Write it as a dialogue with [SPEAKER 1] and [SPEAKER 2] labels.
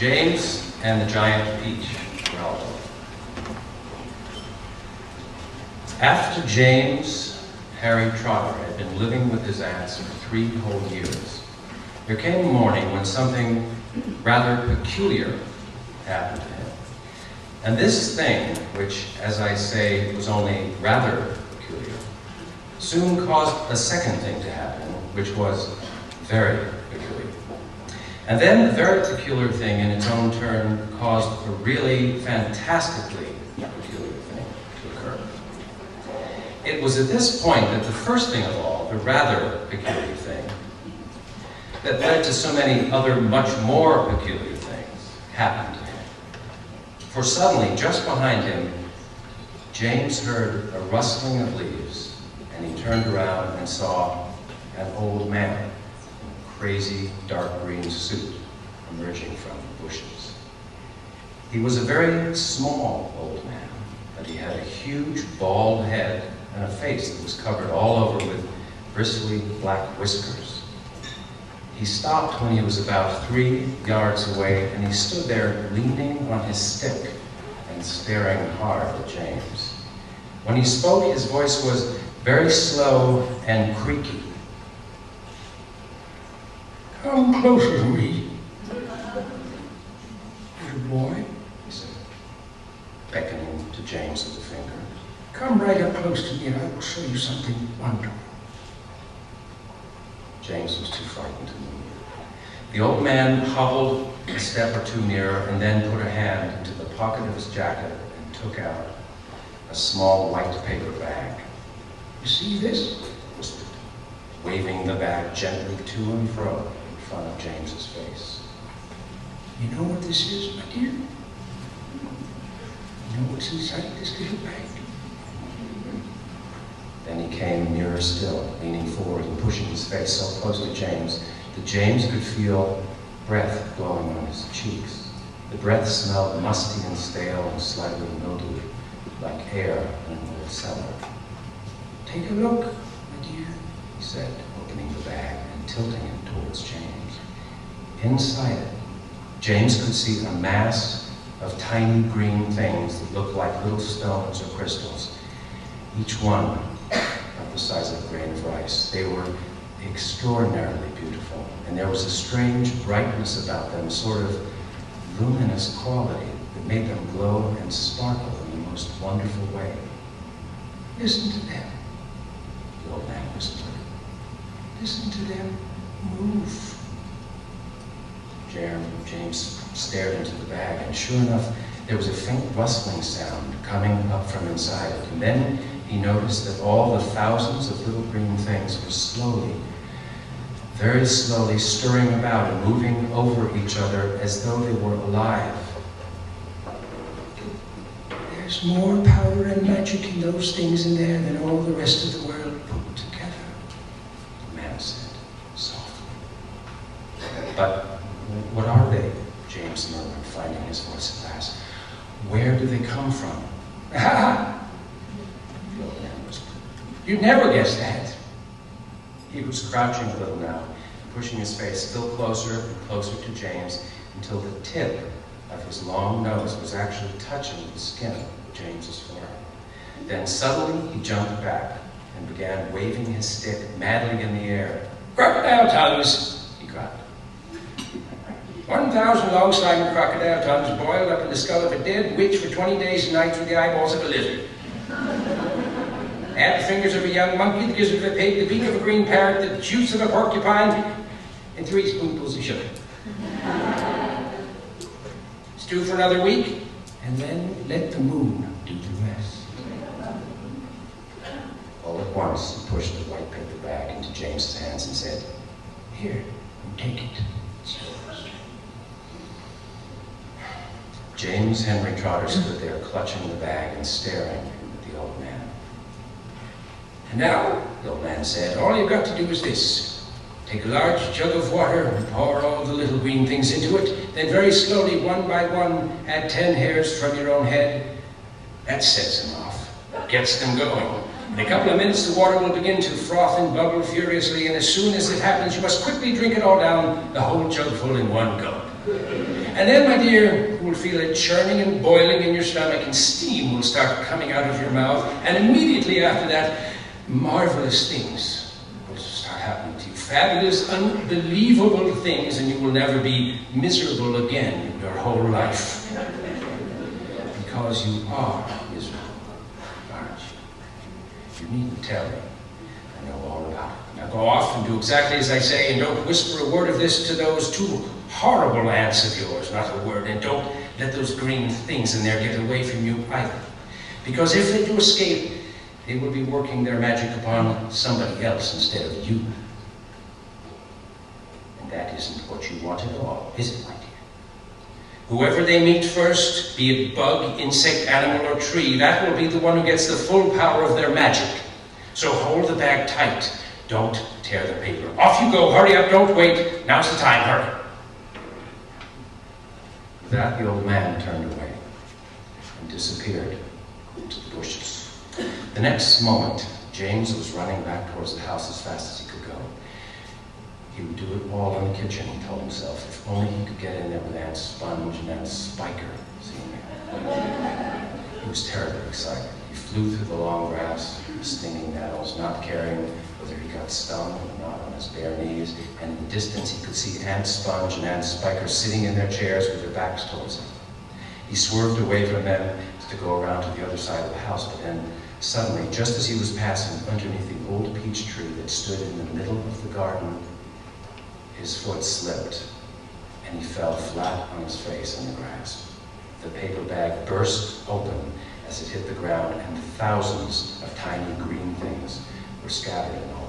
[SPEAKER 1] James and the Giant Peach, Roald. After James, Harry Trotter, had been living with his aunts for 3 whole years, there came a morning when something rather peculiar happened to him. And this thing, which, as I say, was only rather peculiar, soon caused a second thing to happen, which was very peculiar. And then the very peculiar thing in its own turn caused a really fantastically peculiar thing to occur. It was at this point that the first thing of all, the rather peculiar thing, that led to so many other much more peculiar things happened to him. For suddenly, just behind him, James heard a rustling of leaves, and he turned around and saw an old man in a crazy dark green suit emerging from the bushes. He was a very small old man, but he had a huge bald head and a face that was covered all over with bristly black whiskers. He stopped when he was about 3 yards away, and he stood there leaning on his stick and staring hard at James. When he spoke, his voice was very slow and creaky.
[SPEAKER 2] "Come closer to me, little boy,"
[SPEAKER 1] He said, beckoning to James with a finger.
[SPEAKER 2] "Come right up close to me and I will show you something wonderful."
[SPEAKER 1] James was too frightened to move. The old man hobbled a step or 2 nearer and then put a hand into the pocket of his jacket and took out a small white paper bag.
[SPEAKER 2] "You see this?"
[SPEAKER 1] He whispered, waving the bag gently to and fro in front of James's face.
[SPEAKER 2] "You know what this is, my dear? You know what's inside this little bag?"
[SPEAKER 1] Then he came nearer still, leaning forward and pushing his face so close to James that James could feel breath blowing on his cheeks. The breath smelled musty and stale and slightly mildewed, like air in an old cellar.
[SPEAKER 2] "Take a look, my dear,"
[SPEAKER 1] He said, opening the bag and tilting it towards James. Inside it, James could see a mass of tiny green things that looked like little stones or crystals, each one about the size of a grain of rice. They were extraordinarily beautiful, and there was a strange brightness about them, a sort of luminous quality that made them glow and sparkle in the most wonderful way.
[SPEAKER 2] "Listen to them.
[SPEAKER 1] The old man whispered.
[SPEAKER 2] Listen to them move."
[SPEAKER 1] James stared into the bag, and sure enough, there was a faint rustling sound coming up from inside it. And then he noticed that all the thousands of little green things were slowly, very slowly stirring about and moving over each other as though they were alive.
[SPEAKER 2] "There's more power and magic in those things in there than all the rest of the world put together,"
[SPEAKER 1] The man said softly. "But what are they?" James murmured, finding his voice at last. "Where do they come from?"
[SPEAKER 2] "Ha!
[SPEAKER 1] The old man whispered.
[SPEAKER 2] You'd never guess that."
[SPEAKER 1] He was crouching a little now, pushing his face still closer and closer to James until the tip of his long nose was actually touching the skin of James's forehead. Then suddenly he jumped back and began waving his stick madly in the air.
[SPEAKER 2] "Crocodile tongues!"
[SPEAKER 1] He cried.
[SPEAKER 2] 1,000 long-sliding crocodile tongues boiled up in the skull of a dead witch for 20 days and nights with the eyeballs of a lizard. Add the fingers of a young monkey, the gizzard of a pig, the beak of a green parrot, the juice of a porcupine, and 3 spoonfuls of sugar. Stew for another week, and then let the moon do the rest.
[SPEAKER 1] All at once, he pushed the white paper bag into James's hands and said,
[SPEAKER 2] "Here, you take it. It's yours."
[SPEAKER 1] James Henry Trotter stood there clutching the bag and staring at the old man.
[SPEAKER 2] "And now," the old man said, "all you've got to do is this. Take a large jug of water and pour all the little green things into it. Then very slowly, one by one, add 10 hairs from your own head. That sets them off. That gets them going. In a couple of minutes, the water will begin to froth and bubble furiously, and as soon as it happens, you must quickly drink it all down, the whole jug full in one gulp. And then, my dear, you will feel it churning and boiling in your stomach, and steam will start coming out of your mouth, and immediately after that, marvelous things will start happening to you. Fabulous, unbelievable things, and you will never be miserable again in your whole life. Because you are miserable, aren't you? You needn't tell me. I know all about it. Now go off and do exactly as I say, and don't whisper a word of this to those two horrible aunts of yours, not a word, and don't let those green things in there get away from you either. Because if they do escape, they will be working their magic upon somebody else instead of you. And that isn't what you want at all, is it, my dear? Whoever they meet first, be it bug, insect, animal, or tree, that will be the one who gets the full power of their magic. So hold the bag tight. Don't tear the paper. Off you go. Hurry up. Don't wait. Now's the time. Hurry.
[SPEAKER 1] With that, the old man turned away and disappeared into the bushes. The next moment, James was running back towards the house as fast as he could go. He would do it all in the kitchen, he told himself, if only he could get in there with Aunt Sponge and Aunt Spiker seeing him. He was terribly excited. He flew through the long grass, stinging nettles, not caring whether he got stung or not on his bare knees, and in the distance he could see Aunt Sponge and Aunt Spiker sitting in their chairs with their backs towards him. He swerved away from them to go around to the other side of the house, but then suddenly, just as he was passing underneath the old peach tree that stood in the middle of the garden, his foot slipped, and he fell flat on his face in the grass. The paper bag burst open as it hit the ground, and thousands of tiny green things were scattered in all